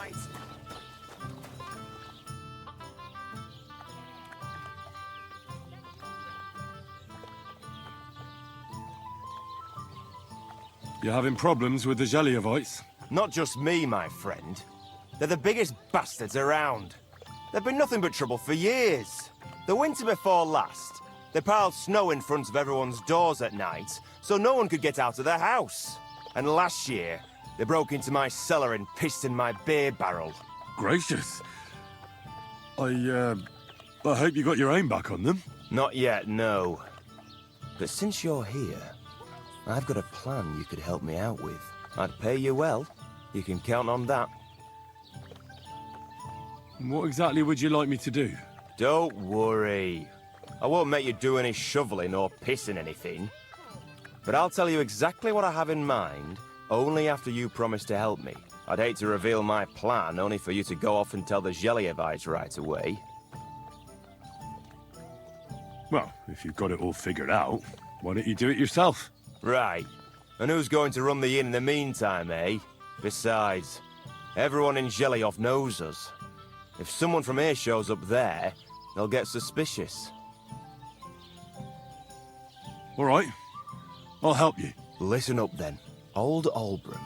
right. You're having problems with the Jelliavites? Not just me, my friend. They're the biggest bastards around. They've been nothing but trouble for years. The winter before last, they piled snow in front of everyone's doors at night, so no one could get out of their house. And last year, they broke into my cellar and pissed in my beer barrel. Gracious. I hope you got your aim back on them. Not yet, no. But since you're here, I've got a plan you could help me out with. I'd pay you well. You can count on that. What exactly would you like me to do? Don't worry. I won't make you do any shoveling or pissing anything. But I'll tell you exactly what I have in mind, only after you promise to help me. I'd hate to reveal my plan, only for you to go off and tell the Jelliavites right away. Well, if you've got it all figured out, why don't you do it yourself? Right. And who's going to run the inn in the meantime, eh? Besides, everyone in Jelioff knows us. If someone from here shows up there, they'll get suspicious. All right. I'll help you. Listen up then. Old Albram,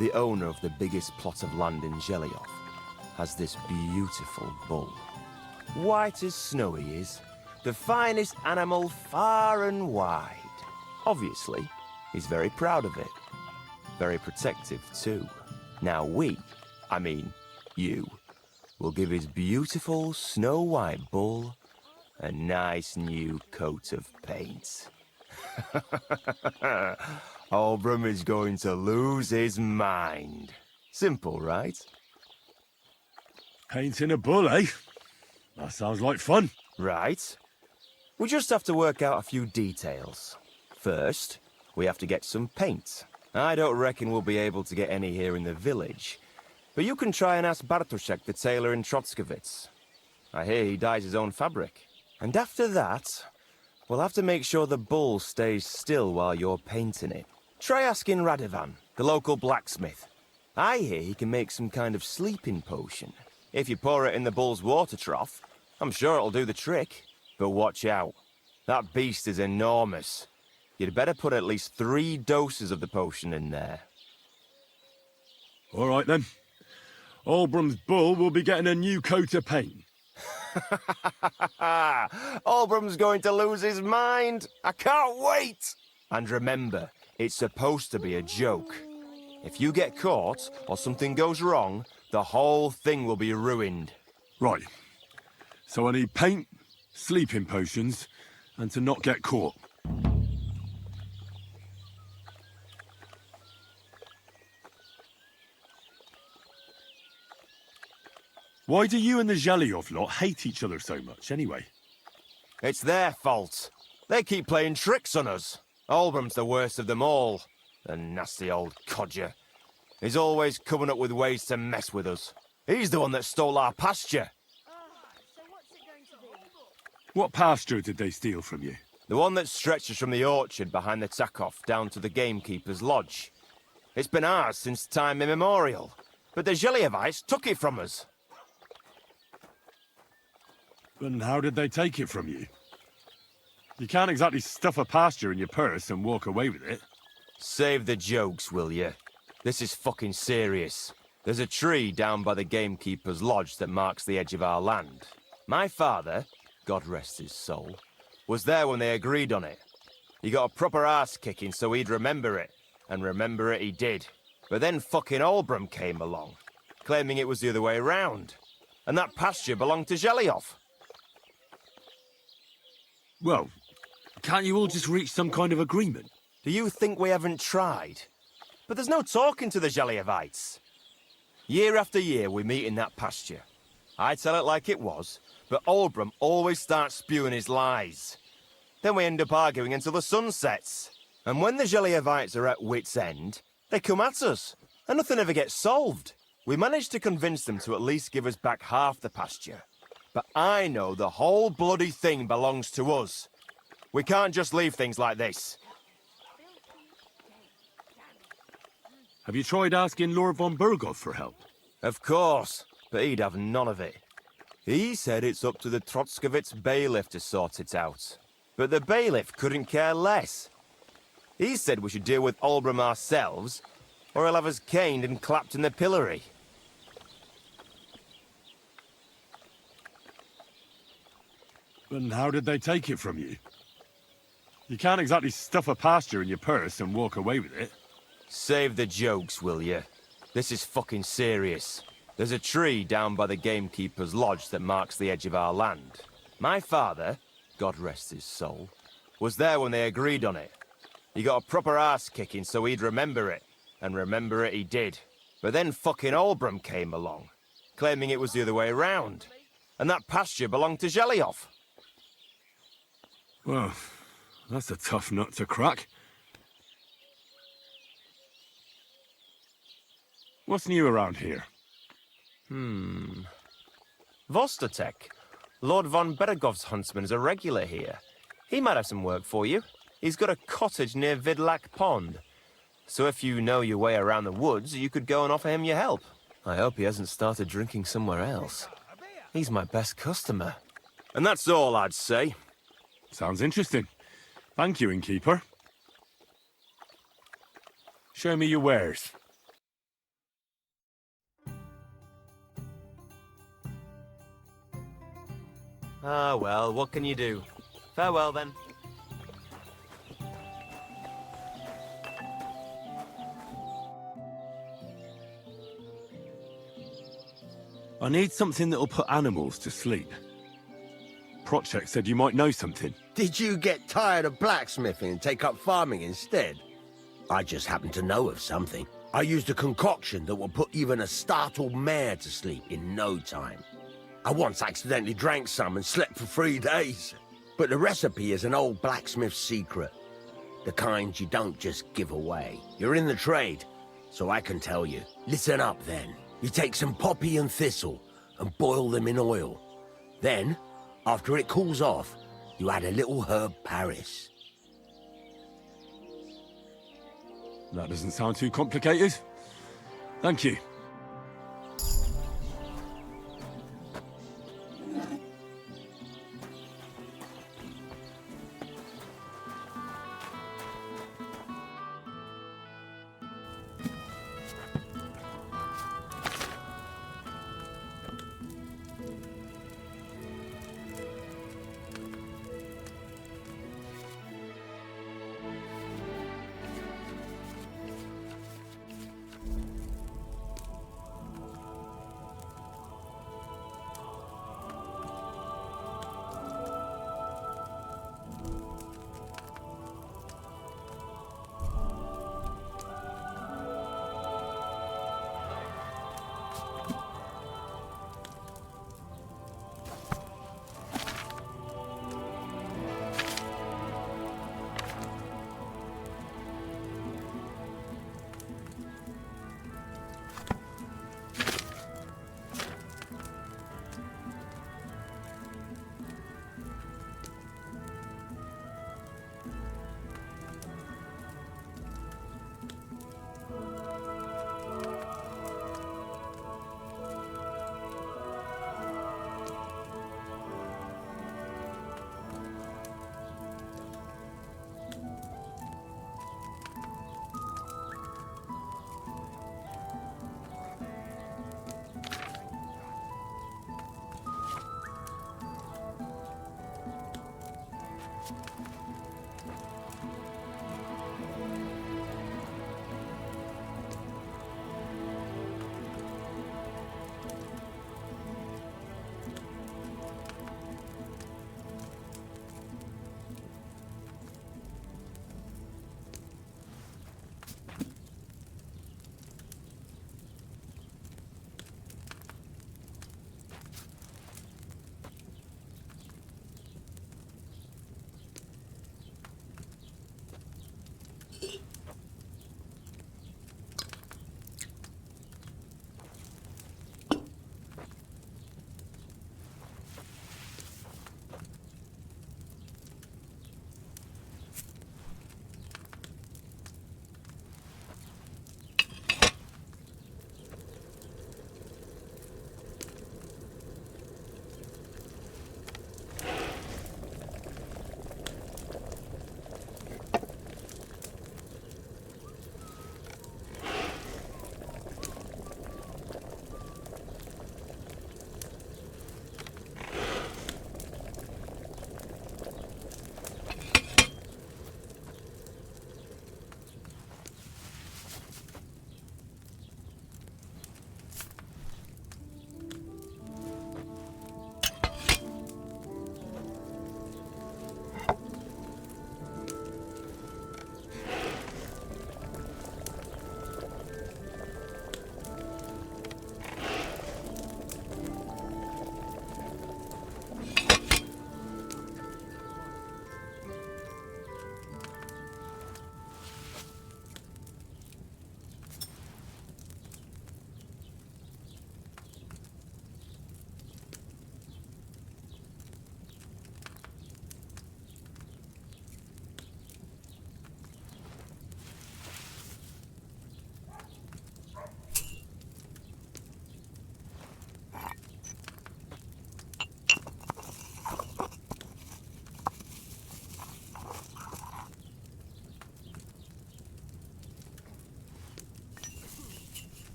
the owner of the biggest plot of land in Jelioff, has this beautiful bull. White as snow he is. The finest animal far and wide. Obviously, he's very proud of it. Very protective, too. Now you, will give his beautiful snow-white bull a nice new coat of paint. Albram is going to lose his mind. Simple, right? Painting a bull, eh? That sounds like fun. Right. We just have to work out a few details. First, we have to get some paint. I don't reckon we'll be able to get any here in the village, but you can try and ask Bartoszek, the tailor in Trotskovitz. I hear he dyes his own fabric. And after that, we'll have to make sure the bull stays still while you're painting it. Try asking Radovan, the local blacksmith. I hear he can make some kind of sleeping potion. If you pour it in the bull's water trough, I'm sure it'll do the trick. But watch out. That beast is enormous. You'd better put at least 3 doses of the potion in there. All right, then. Albram's bull will be getting a new coat of paint. Albram's going to lose his mind. I can't wait. And remember, it's supposed to be a joke. If you get caught or something goes wrong, the whole thing will be ruined. Right. So I need paint, sleeping potions, and to not get caught. Why do you and the Zhelyov lot hate each other so much, anyway? It's their fault. They keep playing tricks on us. Albram's the worst of them all. The nasty old codger. He's always coming up with ways to mess with us. He's the one that stole our pasture. So what's it going to be? What pasture did they steal from you? The one that stretches from the orchard behind the Takov down to the gamekeeper's lodge. It's been ours since time immemorial, but the Zhelyevites took it from us. And how did they take it from you? You can't exactly stuff a pasture in your purse and walk away with it. Save the jokes, will you? This is fucking serious. There's a tree down by the gamekeeper's lodge that marks the edge of our land. My father, God rest his soul, was there when they agreed on it. He got a proper arse-kicking so he'd remember it. And remember it he did. But then fucking Albram came along, claiming it was the other way around. And that pasture belonged to Zhelyov. Well, can't you all just reach some kind of agreement? Do you think we haven't tried? But there's no talking to the Zhelyevites. Year after year we meet in that pasture. I tell it like it was, but Albram always starts spewing his lies. Then we end up arguing until the sun sets. And when the Zhelyevites are at wit's end, they come at us, and nothing ever gets solved. We managed to convince them to at least give us back half the pasture. But I know the whole bloody thing belongs to us. We can't just leave things like this. Have you tried asking Lord von Burgov for help? Of course, but he'd have none of it. He said it's up to the Trotskovitz bailiff to sort it out. But the bailiff couldn't care less. He said we should deal with Olbram ourselves, or he'll have us caned and clapped in the pillory. And how did they take it from you? You can't exactly stuff a pasture in your purse and walk away with it. Save the jokes, will you? This is fucking serious. There's a tree down by the gamekeeper's lodge that marks the edge of our land. My father, God rest his soul, was there when they agreed on it. He got a proper arse kicking so he'd remember it, and remember it he did. But then fucking Olbram came along, claiming it was the other way around, and that pasture belonged to Zhelyaoff. Well, that's a tough nut to crack. What's new around here? Vostotek, Lord von Beregov's huntsman, is a regular here. He might have some work for you. He's got a cottage near Vidlak Pond. So if you know your way around the woods, you could go and offer him your help. I hope he hasn't started drinking somewhere else. He's my best customer. And that's all I'd say. Sounds interesting. Thank you, innkeeper. Show me your wares. Ah, well, what can you do? Farewell, then. I need something that'll put animals to sleep. Procheck said you might know something. Did you get tired of blacksmithing and take up farming instead? I just happen to know of something. I used a concoction that will put even a startled mare to sleep in no time. I once accidentally drank some and slept for 3 days. But the recipe is an old blacksmith's secret. The kind you don't just give away. You're in the trade, so I can tell you. Listen up then. You take some poppy and thistle and boil them in oil. Then, after it cools off, you add a little herb Paris. That doesn't sound too complicated. Thank you.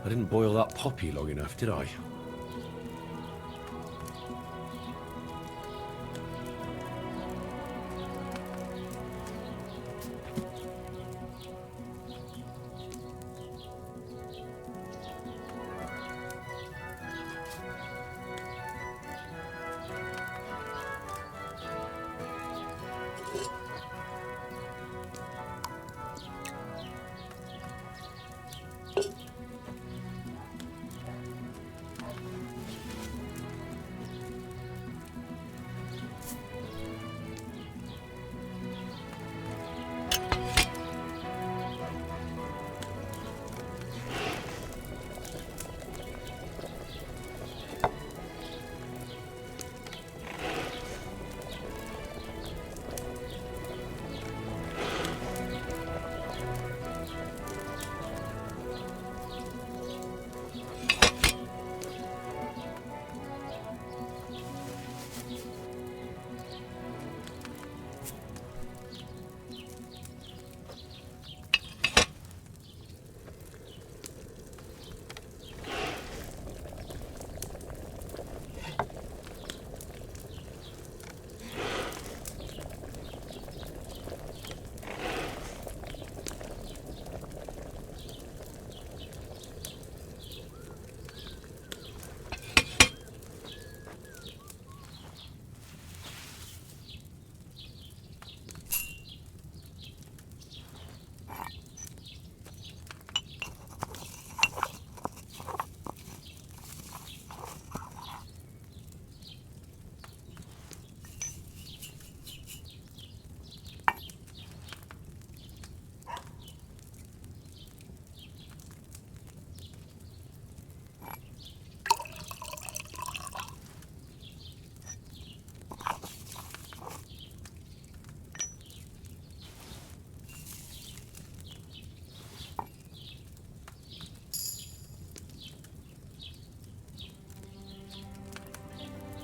I didn't boil that poppy long enough, did I?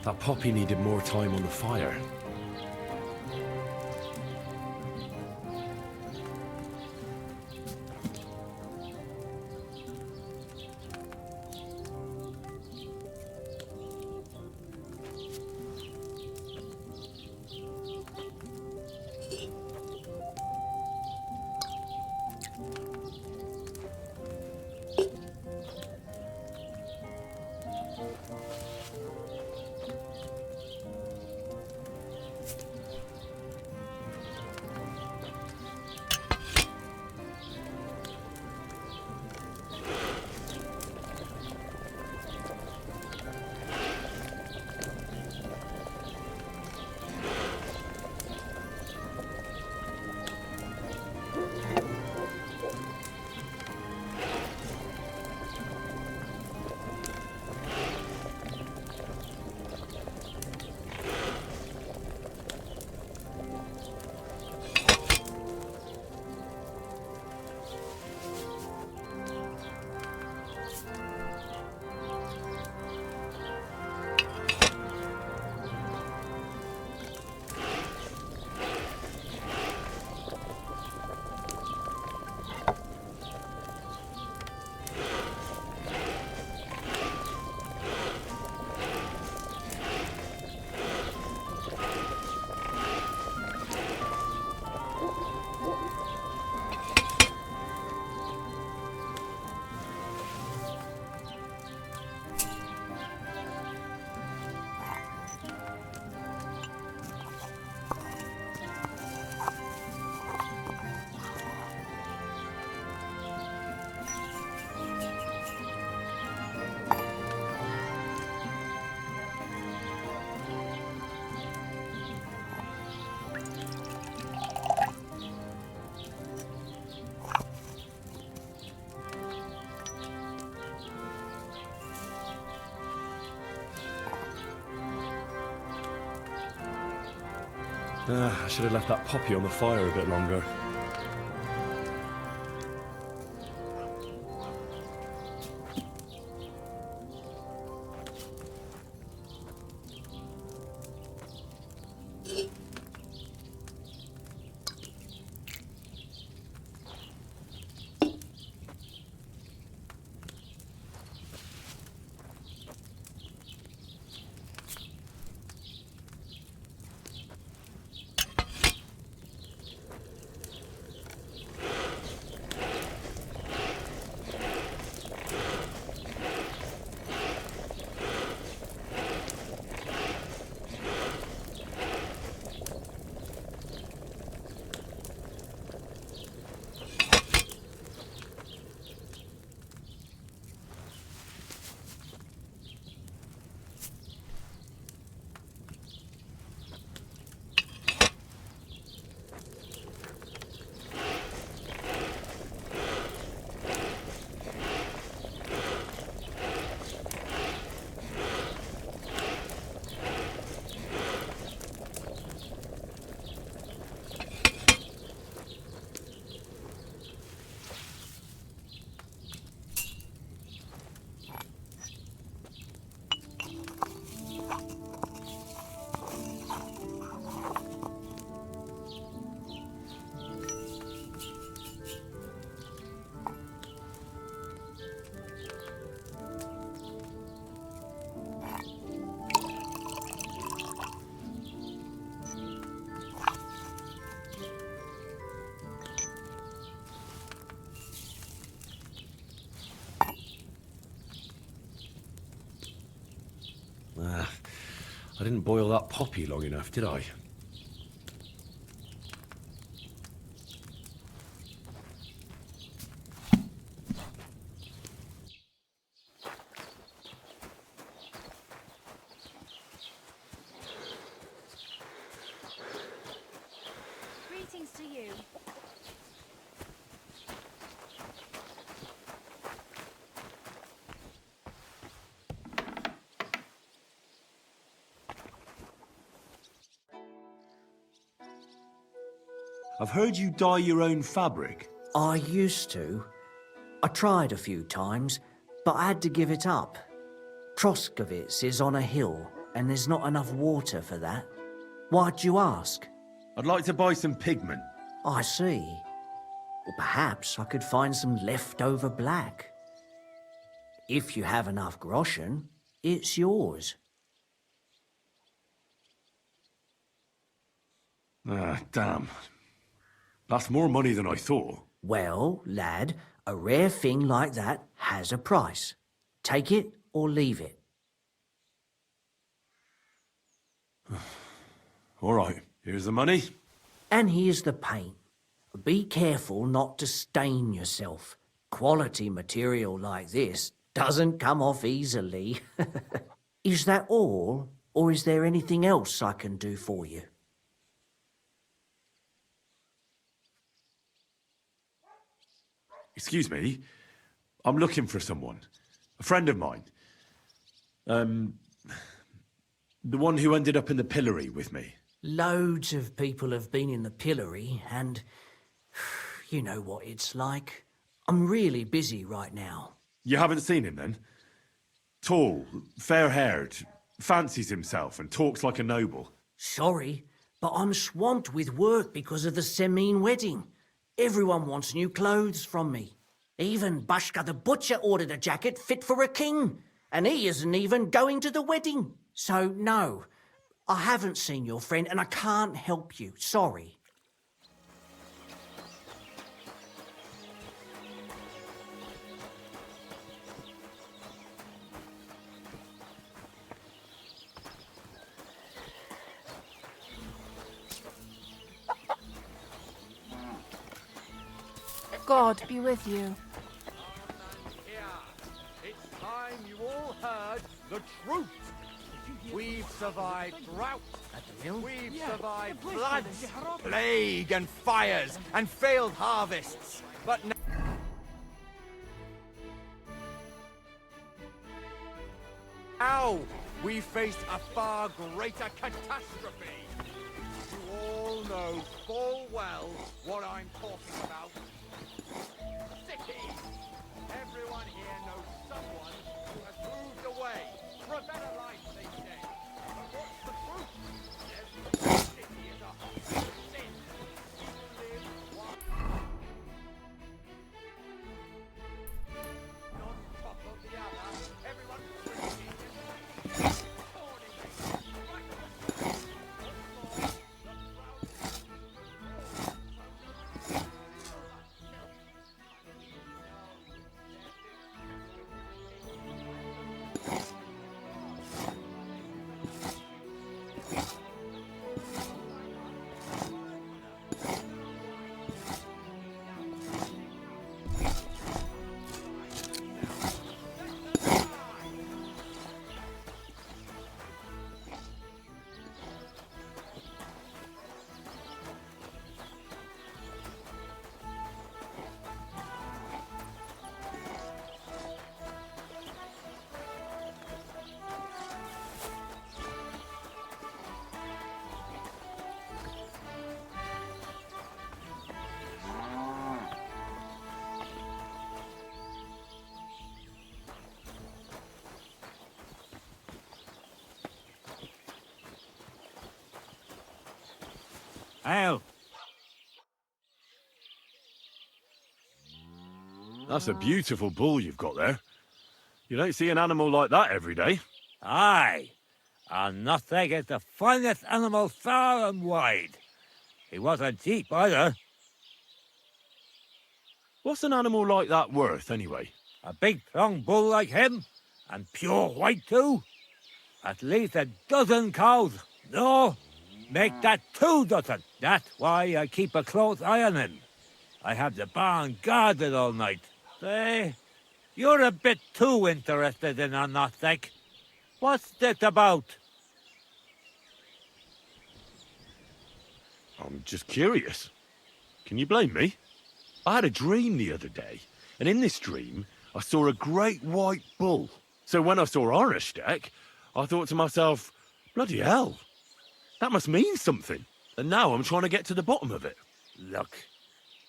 That poppy needed more time on the fire. I should have left that poppy on the fire a bit longer. I didn't boil that poppy long enough, did I? Greetings to you. I've heard you dye your own fabric. I used to. I tried a few times, but I had to give it up. Troskovitz is on a hill, and there's not enough water for that. Why'd you ask? I'd like to buy some pigment. I see. Well, perhaps I could find some leftover black. If you have enough groschen, it's yours. Ah, damn. That's more money than I thought. Well, lad, a rare thing like that has a price. Take it or leave it. All right, here's the money. And here's the paint. Be careful not to stain yourself. Quality material like this doesn't come off easily. Is that all, or is there anything else I can do for you? Excuse me, I'm looking for someone. A friend of mine. The one who ended up in the pillory with me. Loads of people have been in the pillory, and you know what it's like. I'm really busy right now. You haven't seen him then? Tall, fair-haired, fancies himself and talks like a noble. Sorry, but I'm swamped with work because of the Semine wedding. Everyone wants new clothes from me. Even Bashka the butcher ordered a jacket fit for a king, and he isn't even going to the wedding. So, no, I haven't seen your friend and I can't help you. Sorry. God be with you. It's time you all heard the truth. We've survived drought. We've survived floods, plague and fires, and failed harvests. But now we face a far greater catastrophe. You all know full well what I'm talking about. City. Everyone here knows someone who has moved away for a better life, they say. But what's the proof? Every city is a home of sin. You live one on top of the other. Everyone preaching and warning me. Right on the street. Once more, the crowd. Al. That's a beautiful bull you've got there. You don't see an animal like that every day. Aye. And nothing is the finest animal far and wide. He wasn't cheap either. What's an animal like that worth, anyway? A big, strong bull like him, and pure white too. At least a dozen cows. No, make that 2 dozen. That's why I keep a close eye on him. I have the barn guarded all night. Say, you're a bit too interested in a nothing. What's this about? I'm just curious. Can you blame me? I had a dream the other day, and in this dream, I saw a great white bull. So when I saw Ornsteck, I thought to myself, bloody hell, that must mean something. And now I'm trying to get to the bottom of it. Look,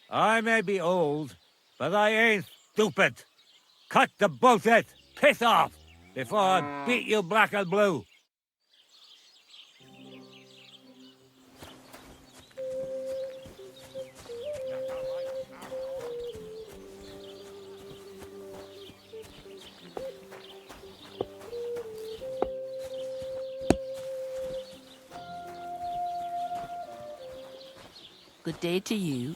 I may be old, but I ain't stupid. Cut the bullshit, piss off, before I beat you black and blue. Good day to you.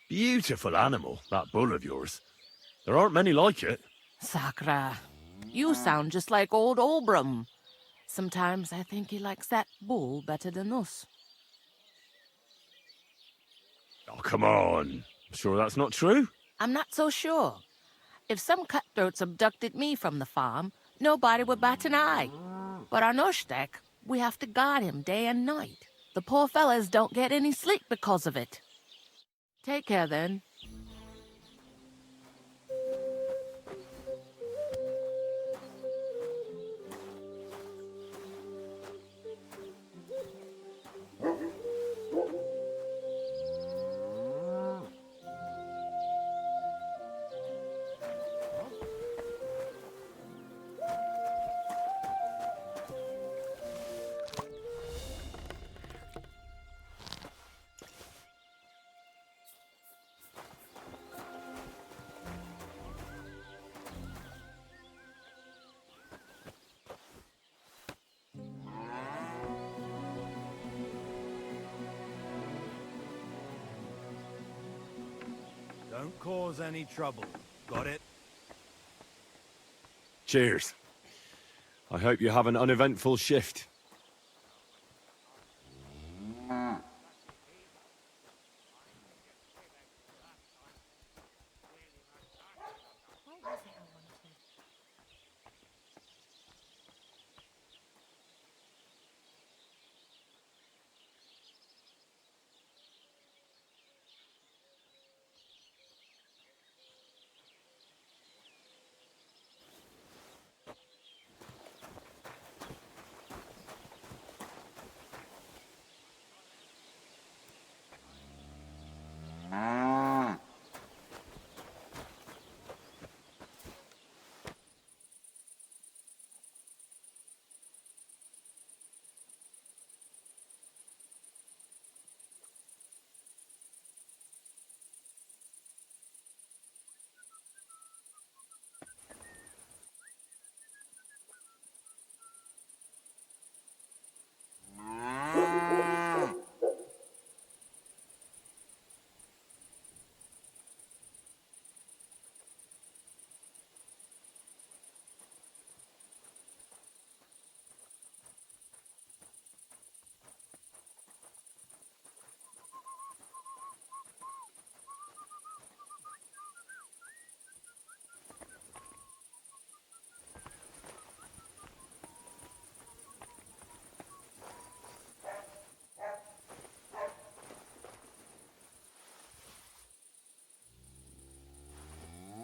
Beautiful animal, that bull of yours. There aren't many like it. Sakra, you sound just like old Olbrum. Sometimes I think he likes that bull better than us. Oh, come on. Sure that's not true? I'm not so sure. If some cutthroats abducted me from the farm, nobody would bat an eye. But on Ushtek, we have to guard him day and night. The poor fellas don't get any sleep because of it. Take care, then. Don't cause any trouble. Got it? Cheers. I hope you have an uneventful shift.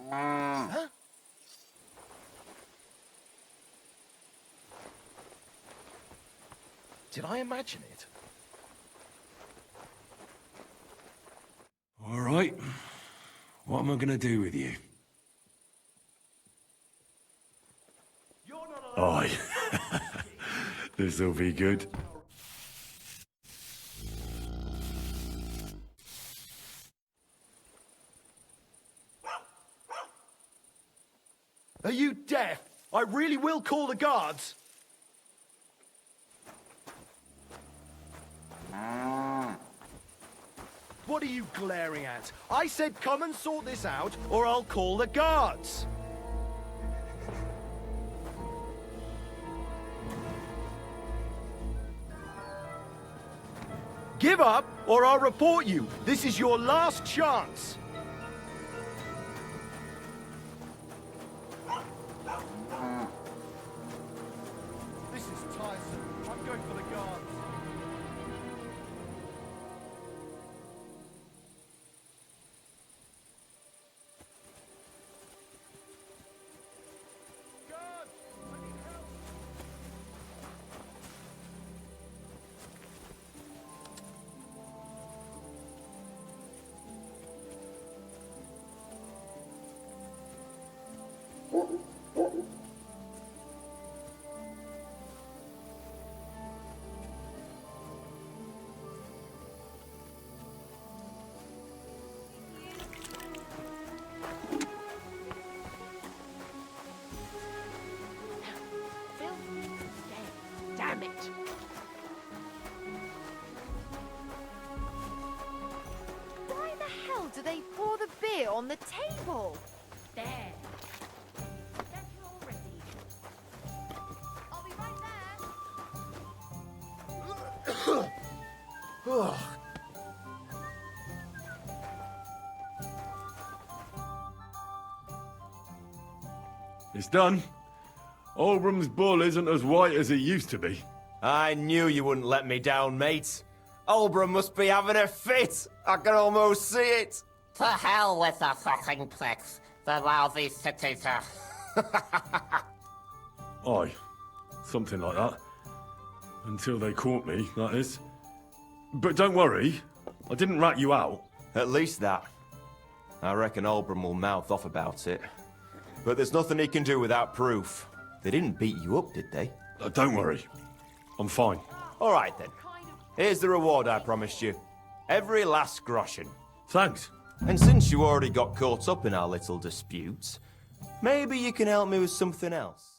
Huh? Did I imagine it? All right. What am I going to do with you? Aye. This'll be good. Are you deaf? I really will call the guards. What are you glaring at? I said come and sort this out, or I'll call the guards. Give up, or I'll report you. This is your last chance. This is tiresome. I'm going for the guards. Guards! I need help! on the table. There. Get it all ready. I'll be right there. It's done. Olbram's bull isn't as white as it used to be. I knew you wouldn't let me down, mate. Olbram must be having a fit. I can almost see it. To hell with the fucking pricks. The lousy cities are... Aye, something like that. Until they caught me, that is. But don't worry, I didn't rat you out. At least that. I reckon Olbram will mouth off about it. But there's nothing he can do without proof. They didn't beat you up, did they? Don't worry, I'm fine. All right, then. Here's the reward I promised you. Every last groschen. Thanks. And since you already got caught up in our little dispute, maybe you can help me with something else.